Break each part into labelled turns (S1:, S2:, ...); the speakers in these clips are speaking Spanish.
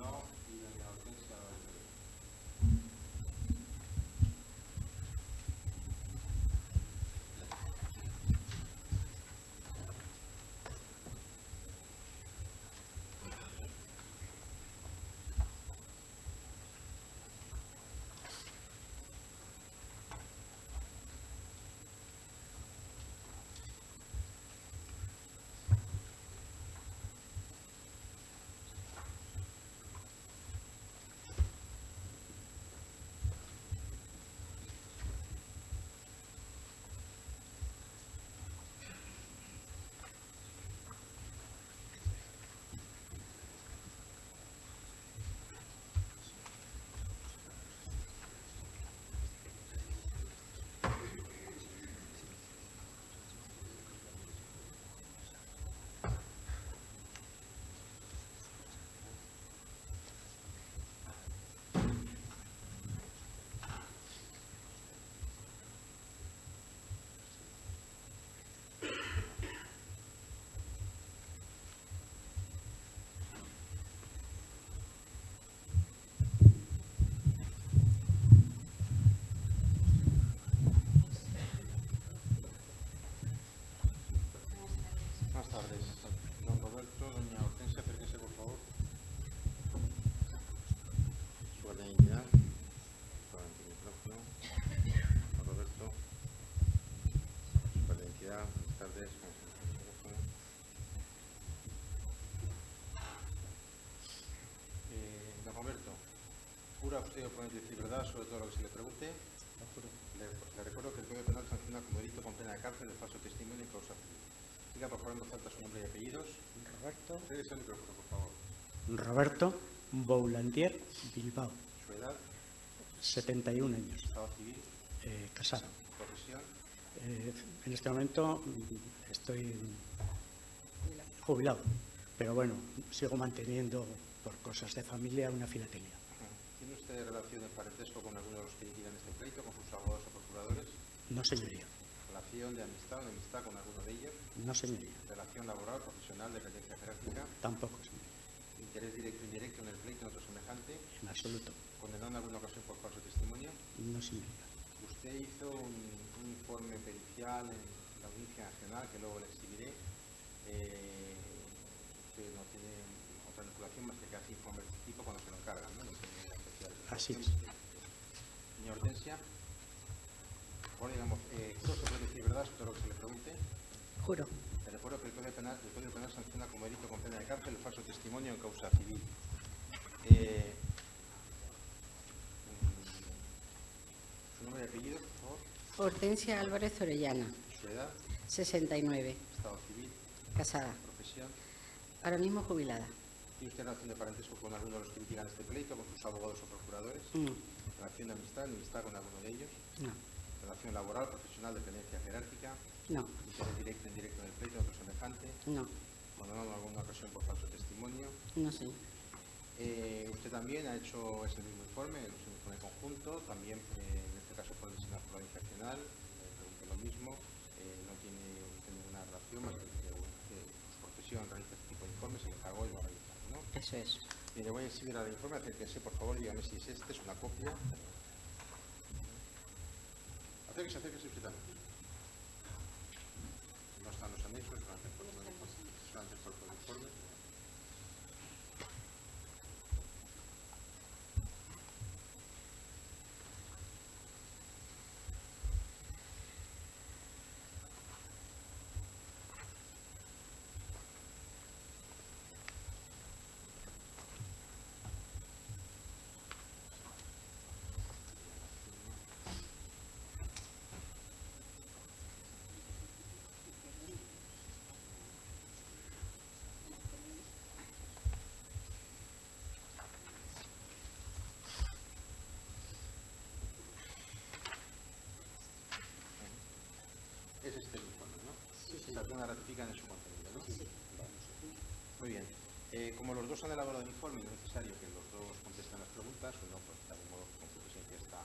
S1: Bilbao y doña Hortensia Álvarez. Buenas tardes. Don Roberto, doña Hortensia, acérquese, por favor. Su carta de identidad. Solamente el micrófono. Don Roberto. Su carta de identidad. Buenas tardes. Don Roberto, ¿jura usted o promete decir verdad sobre todo lo que se le pregunte? Lo juro. Le recuerdo que el Código Penal sanciona como delito con pena de cárcel el falso testimonio en causa civil. Diga, por favor, en voz alta su nombre y apellidos.
S2: Roberto.
S1: Acérquese al micrófono, por favor.
S2: Roberto Boulandier, Bilbao.
S1: Su edad.
S2: 71 años.
S1: Estado civil.
S2: Casado.
S1: Profesión.
S2: En este momento estoy jubilado, pero bueno, sigo manteniendo por cosas de familia una filatelía.
S1: ¿Tiene usted relación de parentesco con alguno de los que litigan este pleito, con sus abogados o procuradores?
S2: No, señoría.
S1: ¿Relación de amistad o enemistad con alguno de ellos?
S2: No, señoría.
S1: ¿Relación laboral, profesional, dependencia jerárquica?
S2: Tampoco, señoría.
S1: ¿Interés directo o indirecto en el pleito en otro semejante?
S2: En absoluto.
S1: ¿Condenado en alguna ocasión por falso testimonio?
S2: No, señoría.
S1: Usted hizo un informe pericial en la Audiencia Nacional, que luego le exhibiré. Usted no tiene otra vinculación más que hace informes de este tipo cuando se lo encargan, ¿no?
S2: Así es.
S1: Señora Hortensia, ahora digamos, ¿juro que puede decir verdad sobre todo lo que se le pregunte?
S3: Juro.
S1: Le recuerdo que el Código Penal sanciona como delito con pena de cárcel el falso testimonio en causa civil. ¿Su nombre y apellido, por favor?
S3: Hortensia Álvarez Orellana,
S1: ¿Su edad?
S3: 69,
S1: ¿Estado civil?
S3: casada.
S1: ¿Profesión?
S3: Ahora mismo jubilada.
S1: ¿Tiene usted relación de parentesco con alguno de los que litigan este pleito, con sus abogados o procuradores?
S3: No.
S1: ¿Relación de amistad, enemistad con alguno de ellos?
S3: No.
S1: ¿Relación laboral, profesional, dependencia jerárquica?
S3: No.
S1: ¿Interés directo o indirecto en el pleito, en otro semejante?
S3: No.
S1: ¿Condenado en alguna ocasión por falso testimonio?
S3: No, señor.
S1: Usted también ha hecho ese mismo informe, es un informe conjunto, también en este caso por el Senado por la Audiencia Nacional, pregunté lo mismo, no tiene ninguna relación, más que su profesión realiza este tipo de informes, se le encargó y lo ha realizado, ¿no?
S3: Eso es.
S1: Mire, voy a exhibir al informe, acérquese por favor, dígame si es este, es una copia. Acérquese usted también. No están los anexos, solamente el cuerpo del informe. Es este el informe, ¿no? Sí, sí. Alguna ratifican en su contenido, ¿no? Sí. Vale. Muy bien. Como los dos han elaborado el informe, es necesario que los dos contesten las preguntas, o no, pues de algún modo con su presencia está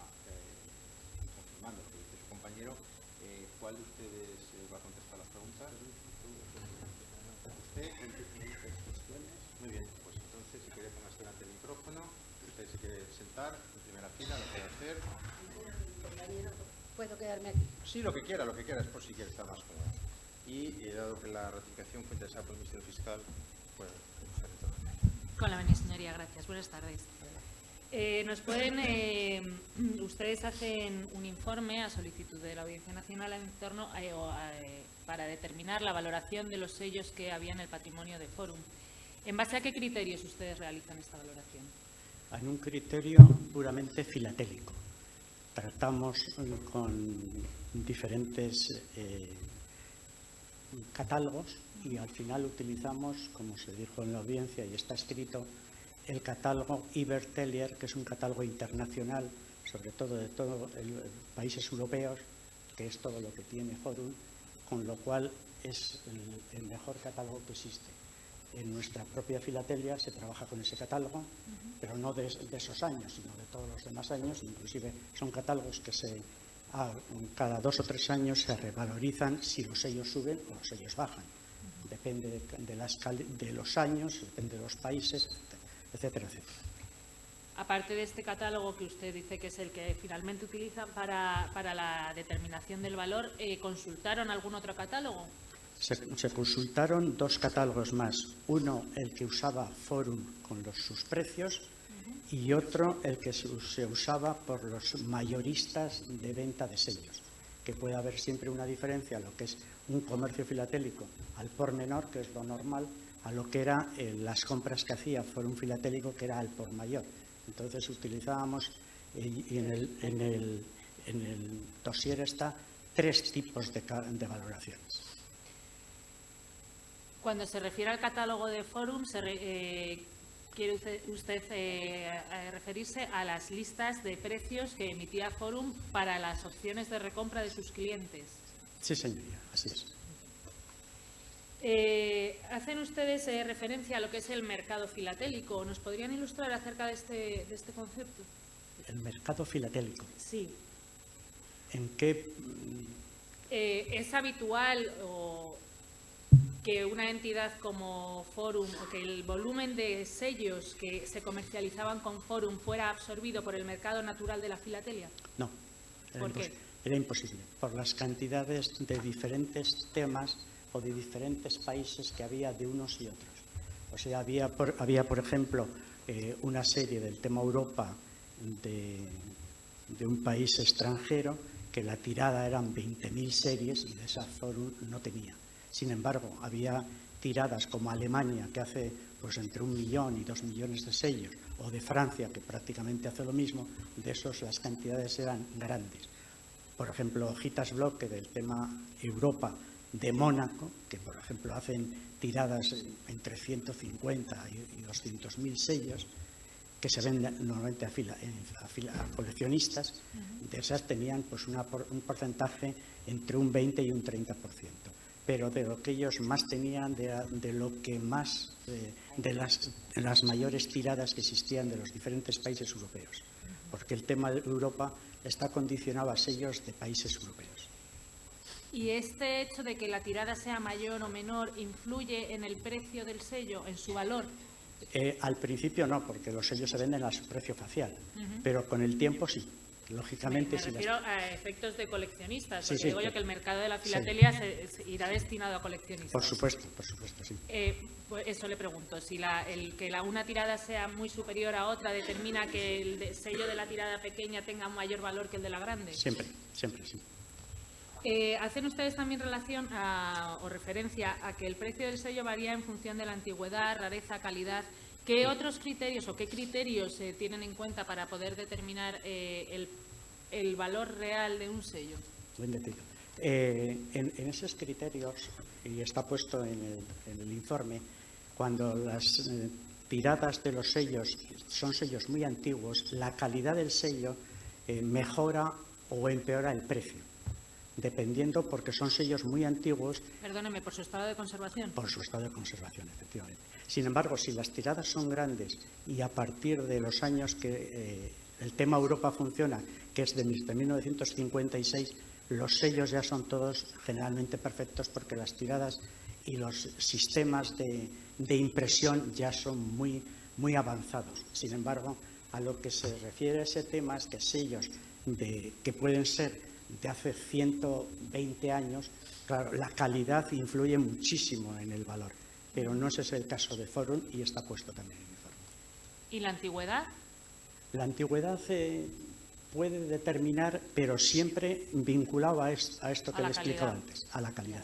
S1: confirmando lo que dice su compañero. ¿Cuál de ustedes va a contestar las preguntas? ¿Usted? Muy bien, pues entonces si quiere póngase delante del micrófono.
S3: ¿Puedo quedarme aquí?
S1: Sí, lo que quiera, es por si quiere estar más cómoda. Y dado que la ratificación fue interesada por el Ministerio Fiscal, pues
S4: Con la venia, señoría, gracias. Buenas tardes. Ustedes hacen un informe a solicitud de la Audiencia Nacional en torno para determinar la valoración de los sellos que había en el patrimonio de Forum. ¿En base a qué criterios ustedes realizan esta valoración?
S2: En un criterio puramente filatélico. Tratamos con diferentes catálogos y al final utilizamos, como se dijo en la audiencia y está escrito, el catálogo Ibertellier, que es un catálogo internacional, sobre todo de todos los países europeos, que es todo lo que tiene Forum, con lo cual es el mejor catálogo que existe. En nuestra propia filatelia se trabaja con ese catálogo, pero no de esos años, sino de todos los demás años. Inclusive son catálogos que cada 2 o 3 años se revalorizan si los sellos suben o los sellos bajan. Depende de los años, depende de los países, etcétera, etcétera.
S4: Aparte de este catálogo que usted dice que es el que finalmente utilizan para la determinación del valor, ¿consultaron algún otro catálogo?
S2: Se consultaron 2 catálogos más. Uno, el que usaba Forum con sus precios, y otro, el que se usaba por los mayoristas de venta de sellos, que puede haber siempre una diferencia a lo que es un comercio filatélico al por menor, que es lo normal, a lo que era las compras que hacía Forum Filatélico, que era al por mayor. Entonces utilizábamos, y en el dossier está 3 tipos de valoraciones.
S4: Cuando se refiere al catálogo de Forum, ¿quiere usted referirse a las listas de precios que emitía Forum para las opciones de recompra de sus clientes?
S2: Sí, señoría, así es.
S4: Hacen ustedes referencia a lo que es el mercado filatélico. ¿Nos podrían ilustrar acerca de este concepto?
S2: ¿El mercado filatélico?
S4: Sí.
S2: ¿En qué?
S4: ¿Es habitual que una entidad como Forum o que el volumen de sellos que se comercializaban con Forum fuera absorbido por el mercado natural de la filatelia?
S2: No.
S4: ¿Por qué?
S2: Era imposible, por las cantidades de diferentes temas o de diferentes países que había de unos y otros. O sea, había por ejemplo, una serie del tema Europa de un país extranjero que la tirada eran 20.000 series y de esa Forum no tenía. Sin embargo, había tiradas como Alemania, que hace pues entre 1 millón y 2 millones de sellos, o de Francia, que prácticamente hace lo mismo. De esos las cantidades eran grandes. Por ejemplo, Gitas Bloque del tema Europa de Mónaco, que por ejemplo hacen tiradas entre 150 y 200.000 sellos, que se venden normalmente a coleccionistas. De esas tenían pues un porcentaje entre un 20 y un 30%. Pero de lo que ellos más tenían, de lo que más, de las mayores tiradas que existían de los diferentes países europeos. Porque el tema de Europa está condicionado a sellos de países europeos.
S4: ¿Y este hecho de que la tirada sea mayor o menor influye en el precio del sello, en su valor?
S2: Al principio no, porque los sellos se venden a su precio facial, pero con el tiempo sí. Lógicamente,
S4: me refiero a efectos de coleccionistas,
S2: sí,
S4: porque
S2: sí,
S4: digo yo que el mercado de la filatelia se irá destinado a coleccionistas.
S2: Por supuesto, sí.
S4: Pues eso le pregunto, si una tirada sea muy superior a otra, ¿determina que el sello de la tirada pequeña tenga mayor valor que el de la grande?
S2: Siempre, sí.
S4: ¿Hacen ustedes también relación o referencia a que el precio del sello varía en función de la antigüedad, rareza, calidad? ¿Qué otros criterios o qué criterios se tienen en cuenta para poder determinar el valor real de un sello?
S2: Buen detalle. En esos criterios, y está puesto en el informe, cuando las tiradas de los sellos son sellos muy antiguos, la calidad del sello mejora o empeora el precio, dependiendo, porque son sellos muy antiguos.
S4: Perdóneme, ¿por su estado de conservación?
S2: Por su estado de conservación, efectivamente. Sin embargo, si las tiradas son grandes y a partir de los años que el tema Europa funciona, que es de 1956, los sellos ya son todos generalmente perfectos, porque las tiradas y los sistemas de impresión ya son muy, muy avanzados. Sin embargo, a lo que se refiere ese tema es que sellos que pueden ser de hace 120 años, claro, la calidad influye muchísimo en el valor, pero no ese es el caso de Forum y está puesto también en el informe.
S4: ¿Y la antigüedad?
S2: La antigüedad puede determinar, pero siempre vinculado a esto que le he explicado antes, a la calidad.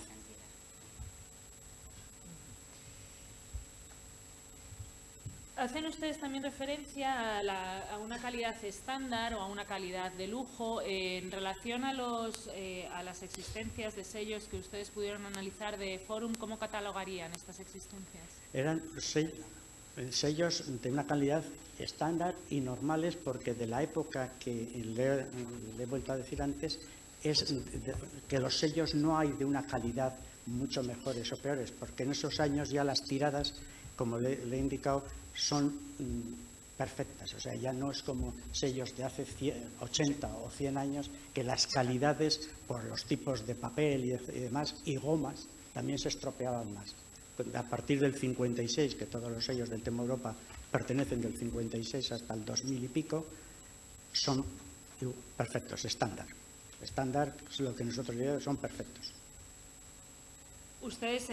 S4: ¿Hacen ustedes también referencia a una calidad estándar o a una calidad de lujo en relación a las existencias de sellos que ustedes pudieron analizar de Forum? ¿Cómo catalogarían estas existencias?
S2: Eran sellos de una calidad estándar y normales, porque de la época que le he vuelto a decir antes, es que los sellos no hay de una calidad mucho mejores o peores, porque en esos años ya las tiradas, como le he indicado, son perfectas. O sea, ya no es como sellos de hace 80 o 100 años, que las calidades, por los tipos de papel y demás, y gomas, también se estropeaban más. A partir del 56, que todos los sellos del Tema Europa pertenecen del 56 hasta el 2000 y pico, son perfectos, estándar. Estándar es lo que nosotros llamamos, son perfectos.
S4: Ustedes,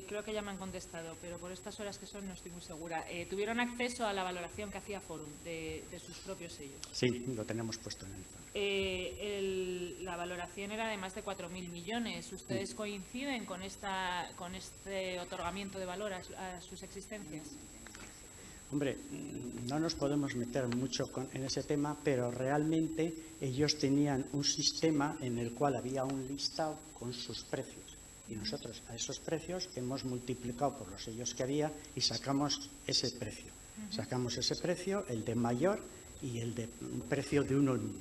S4: creo que ya me han contestado, pero por estas horas que son no estoy muy segura. ¿Tuvieron acceso a la valoración que hacía Forum de sus propios sellos?
S2: Sí, lo tenemos puesto en el informe.
S4: La valoración era de más de 4.000 millones. ¿Ustedes coinciden con este otorgamiento de valor a sus existencias?
S2: Hombre, no nos podemos meter mucho en ese tema, pero realmente ellos tenían un sistema en el cual había un listado con sus precios. Y nosotros a esos precios hemos multiplicado por los sellos que había y sacamos ese precio. Sacamos ese precio, el de mayor y el de un precio de 1 en 1.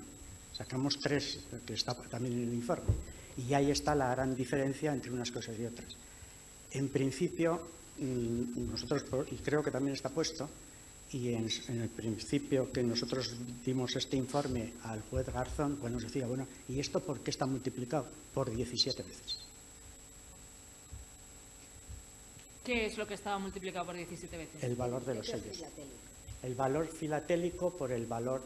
S2: Sacamos 3, que está también en el informe. Y ahí está la gran diferencia entre unas cosas y otras. En principio, nosotros, y creo que también está puesto, y en el principio que nosotros dimos este informe al juez Garzón, pues nos decía, bueno, ¿y esto por qué está multiplicado? Por 17 veces.
S4: ¿Qué es lo que estaba multiplicado por 17 veces?
S2: El valor de los sellos. El valor filatélico por el valor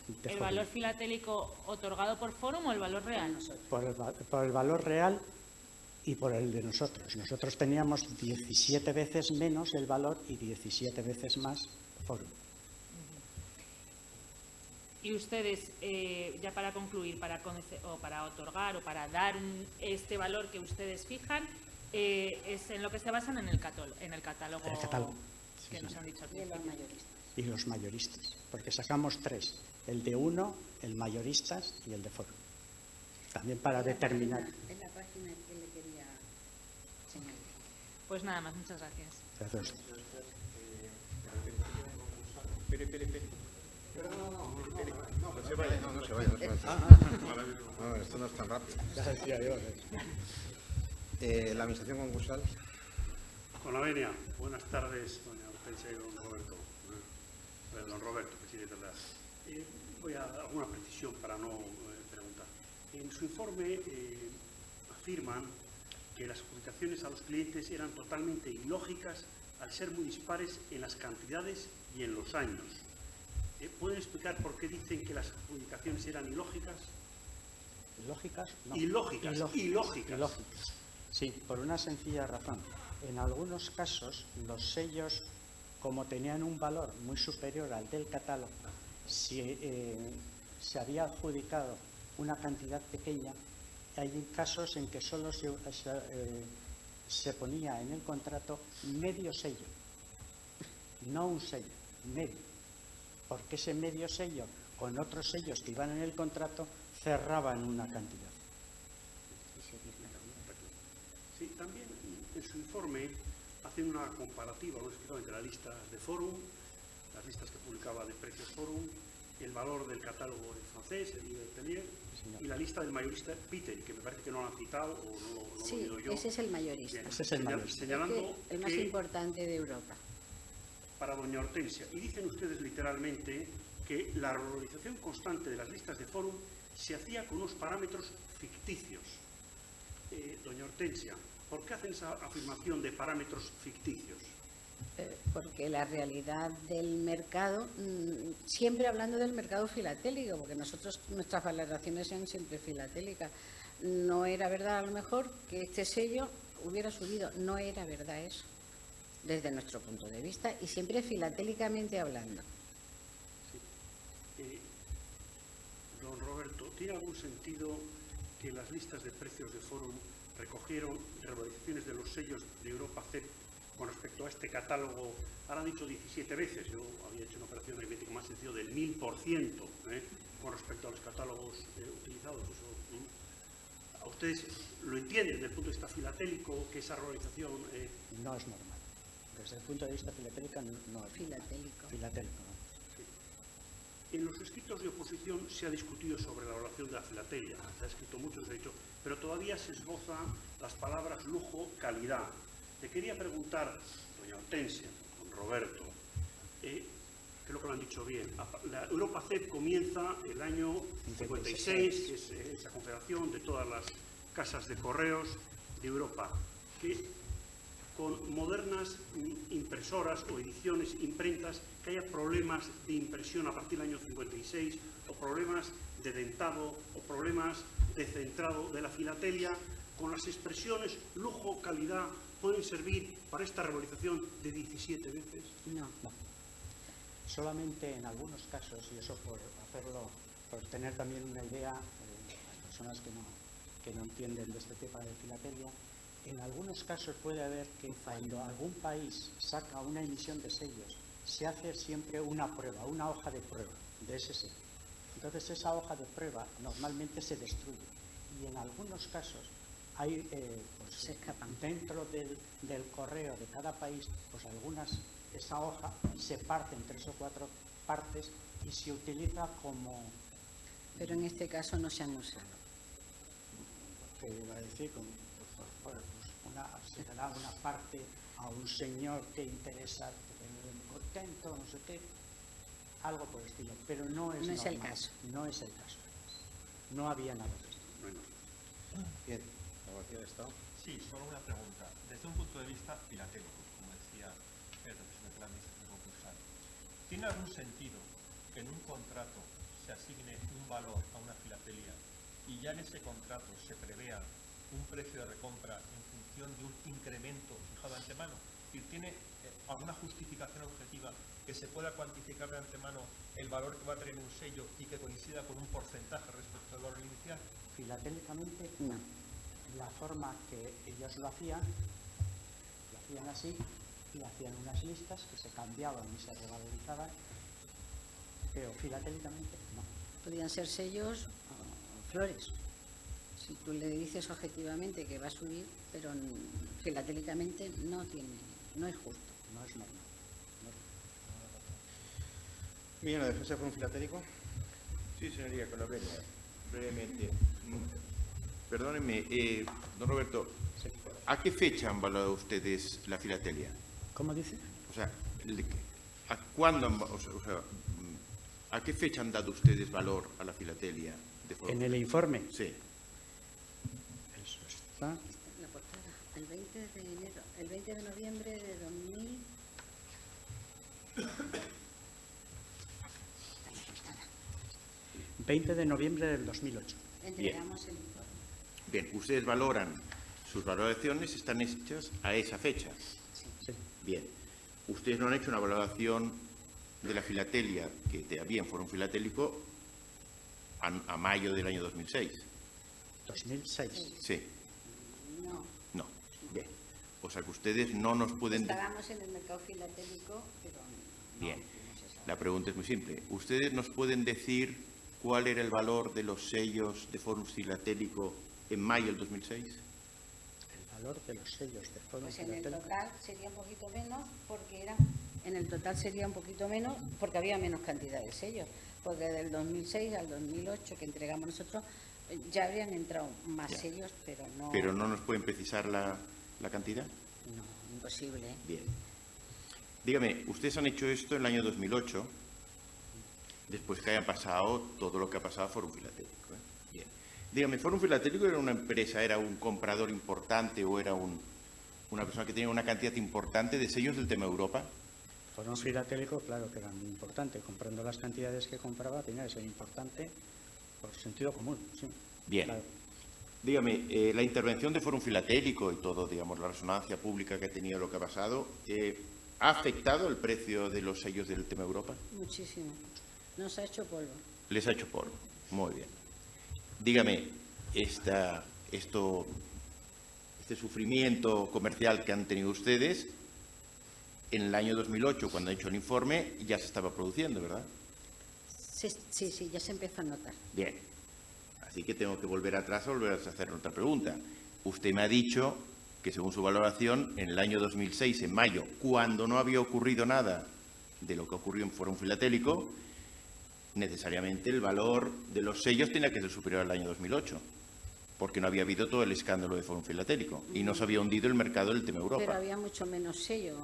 S2: de
S4: ¿El
S2: Forum.
S4: valor filatélico otorgado por Forum o el valor real?
S2: Por el valor real y por el de nosotros. Nosotros teníamos 17 veces menos el valor y 17 veces más Forum.
S4: Y ustedes, ya para concluir, para otorgar o para dar este valor que ustedes fijan, es en lo que se basan en el catálogo.
S2: El catálogo.
S4: Que
S2: Sí,
S4: nos
S2: sí.
S4: han dicho al
S3: Y los
S4: principio.
S3: mayoristas.
S2: Y los mayoristas, porque sacamos 3, el de 1, el mayoristas y el de Forum. También para determinar.
S3: Es la página que le quería señalar.
S4: Pues nada más, muchas gracias.
S2: Gracias.
S1: No se vaya. No, esto no es tan rápido. La administración concursal.
S5: Con la venia, buenas tardes, doña Hortensia y don Roberto. Don Roberto, presidente de la... voy a dar alguna precisión para no preguntar. En su informe afirman que las adjudicaciones a los clientes eran totalmente ilógicas al ser muy dispares en las cantidades y en los años. ¿Pueden explicar por qué dicen que las adjudicaciones eran ilógicas?
S2: ¿Ilógicas? No.
S5: Ilógicas.
S2: Sí, por una sencilla razón. En algunos casos, los sellos, como tenían un valor muy superior al del catálogo, si se había adjudicado una cantidad pequeña, hay casos en que solo se ponía en el contrato medio sello, no un sello, medio, porque ese medio sello con otros sellos que iban en el contrato cerraban una cantidad.
S5: Sí, también en su informe hacen una comparativa, entre las listas de Forum, las listas que publicaba de precios Forum, el valor del catálogo en francés, el libro de Tellier, y la lista del mayorista Peter, que me parece que no lo han citado o no
S3: Sí,
S5: lo he oído yo.
S3: ese es el mayorista.
S5: Bien,
S2: Ese es el mayorista.
S5: señalando
S3: El más
S5: que
S3: importante de Europa.
S5: para doña Hortensia, y dicen ustedes literalmente que la revalorización constante de las listas de Forum se hacía con unos parámetros ficticios. Doña Hortensia, ¿por qué hacen esa afirmación de parámetros ficticios?
S3: Porque la realidad del mercado, siempre hablando del mercado filatélico, porque nuestras valoraciones son siempre filatélicas. No era verdad a lo mejor que este sello hubiera subido, no era verdad eso, desde nuestro punto de vista, y siempre filatélicamente hablando.
S5: Sí. Don Roberto, ¿tiene algún sentido que las listas de precios de Forum recogieron revalorizaciones de los sellos de Europa CEP con respecto a este catálogo? Ahora han dicho 17 veces, yo había hecho una operación aritmética más sencilla del 1000% con respecto a los catálogos utilizados. Eso, ¿a ustedes lo entienden desde el punto de vista filatélico que esa revalorización
S2: No es normal. Desde el punto de vista filatélico no es
S3: Filatélico.
S2: filatélico, ¿no?
S5: En los escritos de oposición se ha discutido sobre la evaluación de la filatelia, se ha escrito mucho, se ha dicho, pero todavía se esbozan las palabras lujo, calidad. Le quería preguntar, doña Hortensia, don Roberto, creo que lo han dicho bien, la Europa CEP comienza el año 56, que es esa confederación de todas las casas de correos de Europa, que con modernas impresoras o ediciones, imprentas, que haya problemas de impresión a partir del año 56, o problemas de dentado, o problemas de centrado de la filatelia, con las expresiones lujo, calidad, pueden servir para esta revalorización de 17 veces.
S3: No.
S2: Solamente en algunos casos, y eso por hacerlo, por tener también una idea, las personas que no entienden de este tipo de filatelia, en algunos casos puede haber que cuando algún país saca una emisión de sellos, se hace siempre una prueba, una hoja de prueba de ese sello. Entonces esa hoja de prueba normalmente se destruye y en algunos casos hay,
S3: Se escapan.
S2: dentro del correo de cada país, pues esa hoja se parte en 3 o 4 partes y se utiliza como...
S3: Pero en este caso no se han usado.
S2: ¿Qué iba a decir? Se dará una parte a un señor que interesa, contento, no sé qué, algo por el estilo, pero no es
S3: el
S2: normal,
S3: caso.
S2: No es el caso. No había nada de esto.
S1: Bien, ¿la de Estado?
S6: Sí, solo una pregunta. Desde un punto de vista filatélico, como decía el representante de la Administración concursal, ¿tiene algún sentido que en un contrato se asigne un valor a una filatelia y ya en ese contrato se prevea un precio de recompra en función de un incremento fijado de antemano? ¿Tiene alguna justificación objetiva que se pueda cuantificar de antemano el valor que va a tener un sello y que coincida con un porcentaje respecto al valor inicial?
S2: Filatélicamente,
S3: No.
S2: la forma que ellos lo hacían así, y hacían unas listas que se cambiaban y se revalorizaban, pero filatélicamente no.
S3: Podían ser sellos o flores. Si tú le dices objetivamente que va a subir, pero filatélicamente no es justo.
S2: No es normal.
S1: Bien, ¿la defensa por un filatélico? Sí, señoría, con la brevemente. Perdónenme, don Roberto, ¿a qué fecha han valorado ustedes la filatelia?
S2: ¿Cómo dice?
S1: O sea, ¿a cuándo ¿a qué fecha han dado ustedes valor a la filatelia?
S2: En el informe.
S1: Sí.
S2: Eso está.
S3: La portada, el 20 de enero, el 20 de noviembre de 2000. La portada.
S2: 20 de noviembre del 2008.
S3: Entregamos el informe.
S1: Bien, ustedes valoran, sus valoraciones están hechas a esa fecha.
S2: Sí.
S1: Bien, ustedes no han hecho una valoración de la filatelia, que también fuera un filatélico, a mayo del año 2006.
S2: 2006.
S1: Sí.
S3: No.
S1: No. Bien. O sea que ustedes no nos pueden...
S3: Estábamos en el mercado filatélico, pero no.
S1: Bien.
S3: No se sabe.
S1: La pregunta es muy simple. ¿Ustedes nos pueden decir cuál era el valor de los sellos de Forum Filatélico en mayo del 2006?
S2: El valor de los sellos de Forum
S3: Pues en el
S2: Filatélico.
S3: total sería un poquito menos porque había menos cantidad de sellos, porque del 2006 al 2008 que entregamos nosotros ya habrían entrado más sellos, pero no...
S1: ¿Pero no nos pueden precisar la cantidad?
S3: No, imposible.
S1: Bien. Dígame, ustedes han hecho esto en el año 2008, después que haya pasado todo lo que ha pasado a Forum Filatélico. Bien. Dígame, ¿Forum Filatélico era una empresa, era un comprador importante o era un una persona que tenía una cantidad importante de sellos del tema Europa.
S2: Foro filatélico, claro que era muy importante. Comprando las cantidades que compraba tenía que ser importante por sentido común, sí.
S1: Bien.
S2: Claro.
S1: Dígame, la intervención de Fórum Filatélico y todo, digamos, la resonancia pública que ha tenido lo que ha pasado, ¿ha afectado el precio de los sellos del tema Europa?
S3: Muchísimo. Nos ha hecho polvo.
S1: Les ha hecho polvo. Muy bien. Dígame, este sufrimiento comercial que han tenido ustedes, en el año 2008, cuando han hecho el informe, ya se estaba produciendo, ¿verdad?
S3: Sí, ya se empieza a notar.
S1: Bien. Así que tengo que volver atrás o volver a hacer otra pregunta. Usted me ha dicho que, según su valoración, en el año 2006, en mayo, cuando no había ocurrido nada de lo que ocurrió en Fórum Filatélico, necesariamente el valor de los sellos tenía que ser superior al año 2008, porque no había habido todo el escándalo de Fórum Filatélico y no se había hundido el mercado del tema Europa.
S3: Pero había mucho menos sello.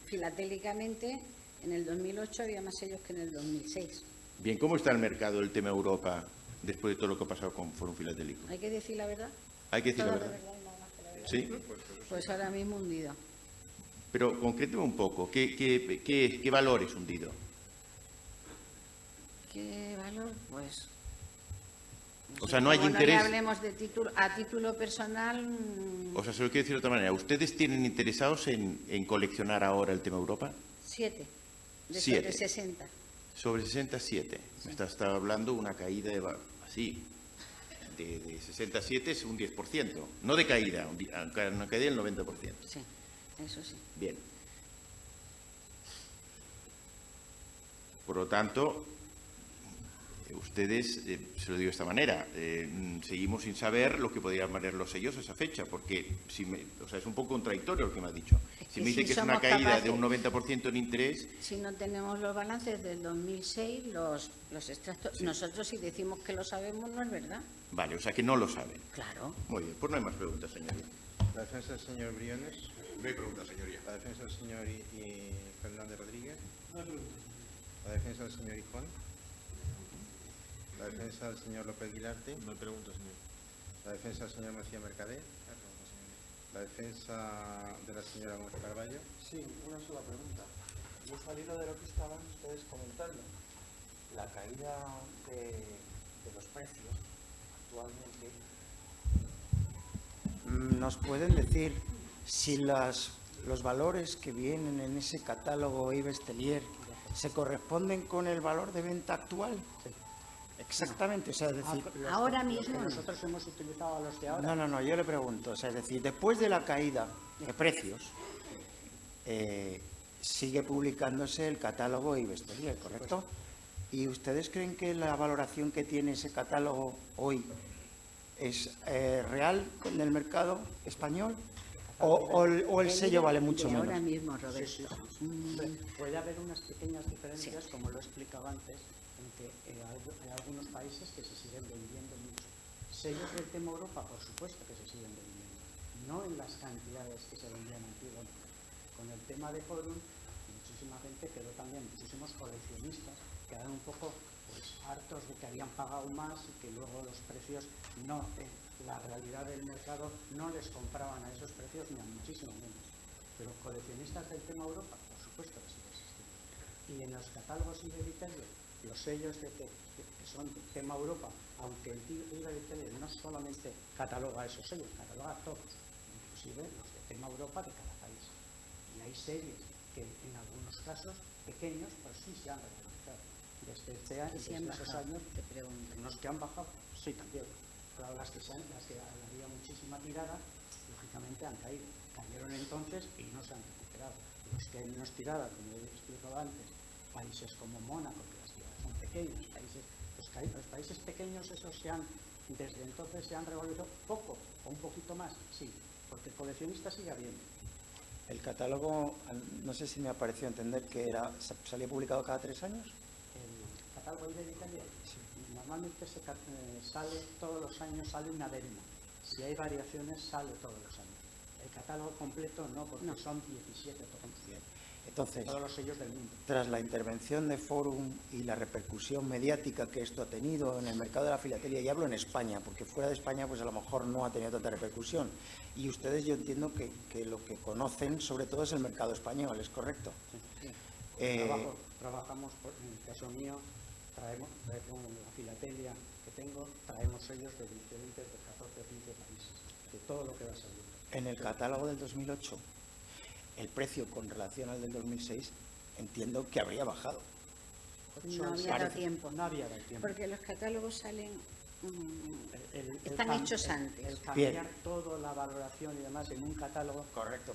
S3: Filatélicamente, en el 2008 había más sellos que en el 2006.
S1: Bien, ¿cómo está el mercado del tema Europa después de todo lo que ha pasado con Fórum Filatélico?
S3: ¿Hay que decir la verdad?
S1: Hay que decir la
S3: Toda
S1: verdad.
S3: y nada más que la verdad.
S1: ¿Sí?
S3: Pues ahora mismo hundido.
S1: Pero concréteme un poco, ¿qué valor es hundido?
S3: ¿Qué valor? Pues...
S1: O sea, no hay
S3: como
S1: interés.
S3: No le hablemos de a título personal.
S1: O sea, se lo quiero decir de otra manera. ¿Ustedes tienen interesados en coleccionar ahora el tema Europa?
S3: 7. De
S1: 7.
S3: sobre 60.
S1: Sobre 67. Me estaba hablando una caída así. De 67 es un 10%. No de caída, una caída del 90%.
S3: Sí, eso sí.
S1: Bien. Por lo tanto, ustedes, se lo digo de esta manera, seguimos sin saber lo que podrían valer los sellos a esa fecha, porque o sea, es un poco contradictorio lo que me ha dicho. Si me dice que es una caída de un 90% en interés...
S3: Si no tenemos los balances del 2006, los extractos,
S1: Sí.
S3: nosotros si decimos que lo sabemos no es verdad.
S1: Vale, o sea que no lo saben.
S3: Claro.
S1: Muy bien, pues no hay más preguntas, señoría.
S7: La defensa del señor Briones.
S8: No hay pregunta, señoría.
S7: La defensa del señor Fernández Rodríguez.
S5: No hay preguntas.
S7: La defensa del señor Hijón. La defensa del señor López Guilarte.
S8: No hay pregunta, señor.
S7: La defensa del señor Macía Mercader. La defensa de la señora Gómez Carballo.
S9: Sí, una sola pregunta. Y es al hilo de lo que estaban ustedes comentando. La caída de los precios actualmente. ¿Nos pueden decir si los valores que vienen en ese catálogo Ibestelier se corresponden con el valor de venta actual? Sí. Exactamente, o sea, es decir...
S3: Ahora
S2: Los
S3: mismo
S2: que
S3: no.
S2: nosotros hemos utilizado a los de ahora.
S9: No, yo le pregunto, o sea, es decir, después de la caída de precios, sigue publicándose el catálogo Ibestelier, ¿correcto? ¿Y ustedes creen que la valoración que tiene ese catálogo hoy es real en el mercado español? ¿O el sello vale mucho
S3: de
S9: menos?
S3: ahora mismo, Roberto.
S2: Sí. Hombre, puede haber unas pequeñas diferencias, como lo he explicado antes, en que hay algunos países que se siguen vendiendo mucho. Sellos del tema Europa, por supuesto que se siguen vendiendo, no en las cantidades que se vendían antiguamente. Con el tema de Forum, muchísima gente quedó también, muchísimos coleccionistas quedaron un poco hartos de que habían pagado más y que luego los precios no, la realidad del mercado no les compraban a esos precios ni a muchísimo menos. Pero coleccionistas del tema Europa, por supuesto que sigue existiendo. Y en los catálogos Ibestelier, los sellos que son del tema Europa, aunque el Ibestelier no solamente cataloga esos sellos, cataloga todos, inclusive los de tema Europa de cada país. Y hay series que en algunos casos pequeños, pero sí se han revalorizado. Desde este año,
S3: Sí, han
S2: desde esos
S3: bajado,
S2: años,
S3: te pregunto.
S2: unos que han bajado, sí también. Claro, las que había muchísima tirada, lógicamente han caído. Cayeron entonces y no se han recuperado. Los que hay menos tirada, como he explicado antes, países como Mónaco, que las tiradas son pequeños, los países pequeños esos desde entonces se han revalorizado poco o un poquito más, sí, porque el coleccionista sigue habiendo.
S9: El catálogo, no sé si me ha parecido entender que salía publicado cada 3 años.
S2: El catálogo Ibestelier, normalmente sale todos los años, sale una décima. Si hay variaciones, sale todos los años. El catálogo completo no, porque son 17 tomos.
S9: Entonces,
S2: Todos los sellos del mundo.
S9: tras la intervención de Forum y la repercusión mediática que esto ha tenido en el mercado de la filatelia, y hablo en España, porque fuera de España pues a lo mejor no ha tenido tanta repercusión, y ustedes yo entiendo que lo que conocen sobre todo es el mercado español, ¿es correcto?
S2: Sí. Trabajamos, en el caso mío, traemos la filatelia que tengo, traemos sellos de diferentes, de 14 o 15 países, de todo lo que va a salir.
S9: En el catálogo del 2008, el precio con relación al del 2006, entiendo que habría bajado.
S3: No había dado tiempo.
S2: No había dado tiempo.
S3: Porque los catálogos salen, están
S2: el
S3: hechos antes.
S2: El cambiar toda la valoración y demás en un catálogo.
S9: Correcto,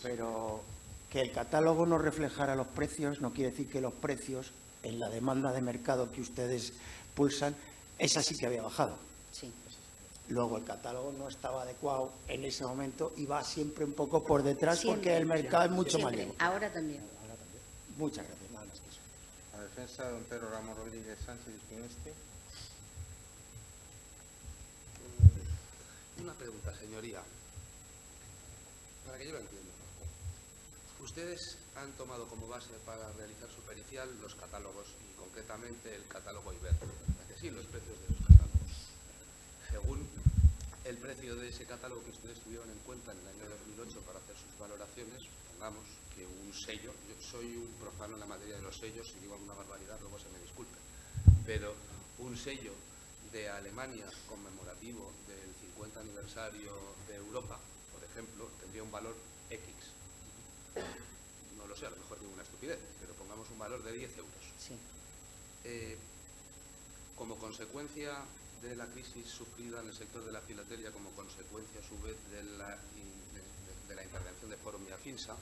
S9: pero que el catálogo no reflejara los precios no quiere decir que los precios en la demanda de mercado que ustedes pulsan, esa sí que había bajado.
S3: Sí.
S9: Luego el catálogo no estaba adecuado en ese momento y va siempre un poco por detrás
S3: Siempre,
S9: porque el mercado es mucho más
S3: siempre.
S9: lento.
S3: Ahora también.
S9: Muchas gracias, nada más que eso.
S7: La defensa de don Pedro Ramos Rodríguez Sánchez y Pineste.
S8: Una pregunta, señoría, para que yo lo entienda. Ustedes han tomado como base para realizar su pericial los catálogos y concretamente el catálogo Iber, ¿verdad que sí? Los precios de los catálogos. Según el precio de ese catálogo que ustedes tuvieron en cuenta en el año 2008 para hacer sus valoraciones, pongamos que un sello, yo soy un profano en la materia de los sellos, si digo alguna barbaridad luego se me disculpe, pero un sello de Alemania conmemorativo del 50 aniversario de Europa, por ejemplo, tendría un valor X. No lo sé, a lo mejor digo una estupidez, pero pongamos un valor de 10 euros.
S3: Sí.
S8: Como consecuencia de la crisis sufrida en el sector de la filatelia, como consecuencia a su vez de la intervención de Forum y Afinsa,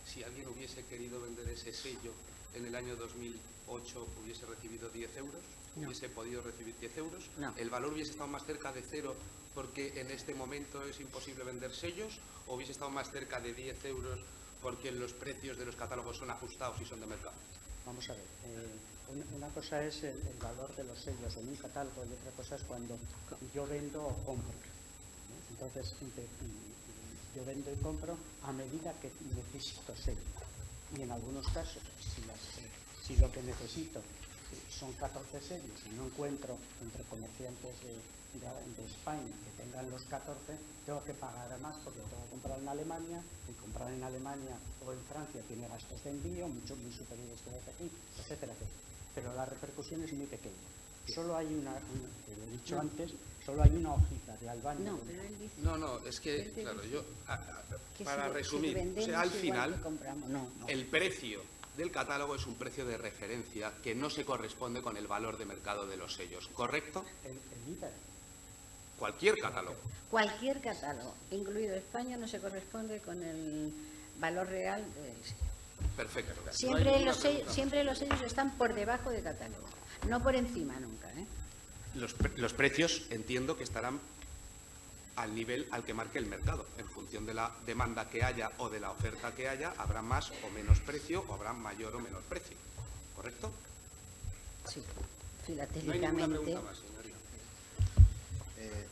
S8: si alguien hubiese querido vender ese sello en el año 2008, ¿hubiese recibido 10 euros?
S3: No.
S8: ¿Hubiese podido recibir 10 euros?
S3: No.
S8: ¿El valor hubiese estado más cerca de cero porque en este momento es imposible vender sellos? ¿O hubiese estado más cerca de 10 euros porque los precios de los catálogos son ajustados y son de mercado?
S2: Vamos a ver, una cosa es el valor de los sellos en un catálogo y otra cosa es cuando yo vendo o compro, ¿no? Entonces, yo vendo y compro a medida que necesito sellos. Y en algunos casos, si lo que necesito son 14 series y no encuentro entre comerciantes de España que tengan los 14, tengo que pagar más porque tengo que comprar en Alemania, y comprar en Alemania o en Francia tiene gastos de envío muy superiores que los de aquí, etcétera, etcétera. Pero la repercusión es muy pequeña. Solo hay que lo he dicho antes, solo hay una hojita de Albania.
S3: No, pero él dice
S8: No, es que, claro, yo,
S3: que
S8: para
S3: si
S8: resumir,
S3: vendemos
S8: o sea, al
S3: igual
S8: final,
S3: que compramos. No.
S8: el precio del catálogo es un precio de referencia que no se corresponde con el valor de mercado de los sellos, ¿correcto?
S2: El IBER.
S8: Cualquier catálogo.
S3: Cualquier catálogo, incluido España, no se corresponde con el valor real del sello.
S8: Perfecto. No hay
S3: Siempre,
S8: ninguna
S3: los
S8: pregunta.
S3: siempre los sellos están por debajo de catálogo, no por encima nunca.
S8: Los precios entiendo que estarán al nivel al que marque el mercado. En función de la demanda que haya o de la oferta que haya, habrá más o menos precio o habrá mayor o menor precio. ¿Correcto?
S3: Sí,
S8: No hay ninguna
S3: filatélicamente.
S8: pregunta más, señoría.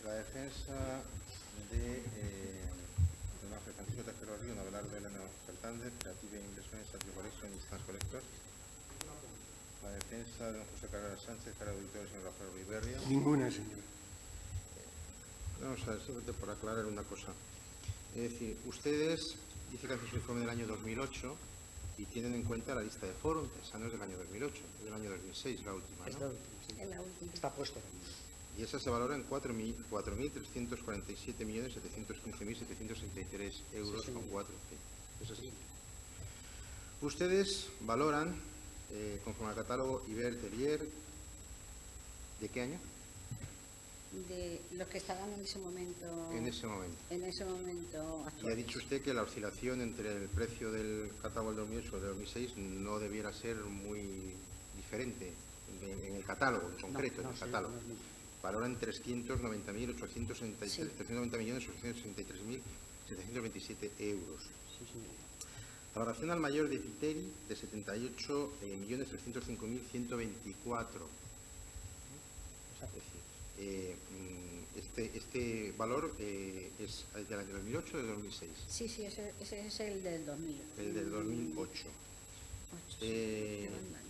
S7: La defensa de don Ángel Francisco Tejero Río, Abelardo Elena Fernández, Creative Inversiones, Atrio Collection y Stans Collectors. La defensa de don José Carrera Sánchez, cara de auditorio, señor Rafael Ruiz Berrio.
S5: Ninguna, señor.
S7: Vamos a ver, simplemente por aclarar una cosa. Es decir, ustedes dicen que hacen su informe del año 2008 y tienen en cuenta la lista de Forum, esa no es del año 2008, es del año 2006, la última,
S2: Es
S7: ¿no?
S2: la última, sí.
S3: Es la última.
S2: Está puesto también.
S7: Y esa se valora en 4.347.715.763 euros
S2: Sí, sí.
S7: con 4. ¿Es así? Ustedes valoran, conforme al catálogo Iber Tellier, ¿de qué año?
S3: De los que estaban en ese momento.
S7: En ese momento.
S3: En ese momento
S7: Y
S3: actual.
S7: ha dicho usted que la oscilación entre el precio del catálogo del 2008 y el del 2006 no debiera ser muy diferente en el catálogo, en concreto, en el
S2: sí,
S7: catálogo.
S2: no es muy-
S7: Valoran 390.863
S2: Sí.
S7: 390.863.727 euros.
S2: Sí, sí.
S7: Valoración al mayor de Citeri de 78.305.124. Es decir, Este valor es del año 2008 o de 2006.
S3: Sí, ese es el del 2000.
S7: El del 2008.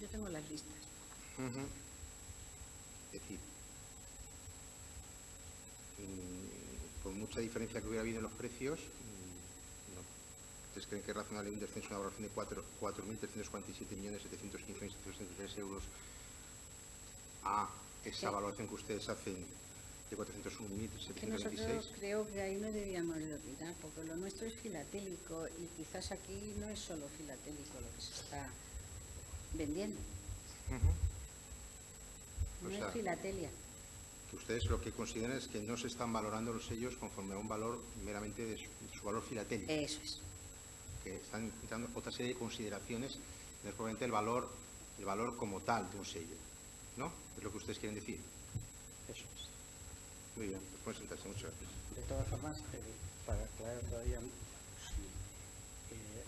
S3: Yo tengo las listas.
S7: Es decir, por mucha diferencia que hubiera habido en los precios, ¿ustedes creen que es razonable un descenso, una valoración de 4.347.715.763 euros a esa valoración que ustedes hacen de 401.726?
S3: Nosotros creo que ahí no debíamos de olvidar, porque lo nuestro es filatélico y quizás aquí no es solo filatélico lo que se está vendiendo. No es filatelia.
S7: Que ustedes lo que consideran es que no se están valorando los sellos conforme a un valor meramente de su valor filatélico.
S3: Eso es.
S7: Que están quitando otra serie de consideraciones, no es probablemente el valor como tal de un sello, ¿no? Es lo que ustedes quieren decir.
S2: Eso es.
S7: Muy bien, pues pueden sentarse. Muchas gracias.
S2: De todas formas, para aclarar todavía,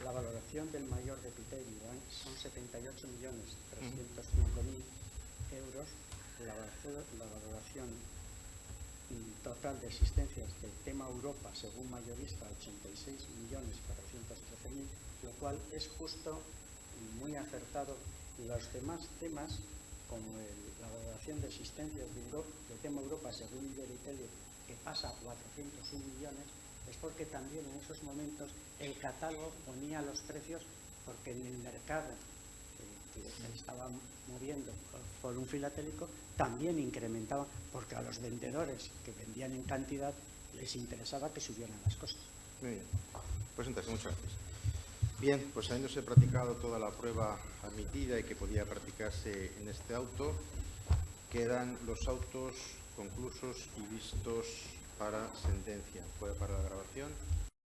S2: la valoración del mayor de Peter y Iván son 78.305.000 euros. La valoración total de existencias del tema Europa, según mayorista, 86.413.000, lo cual es justo y muy acertado. Los demás temas, como la valoración de existencias de tema Europa, según Iberitelio, que pasa a 401 millones, es porque también en esos momentos el catálogo ponía los precios, porque en el mercado que se estaba moviendo por un filatélico también incrementaba, porque a los vendedores que vendían en cantidad les interesaba que subieran las cosas.
S7: Muy bien, pues sentarse. Muchas gracias. Bien, pues habiéndose practicado toda la prueba admitida y que podía practicarse en este auto, quedan los autos conclusos y vistos para sentencia. ¿Puede parar la grabación?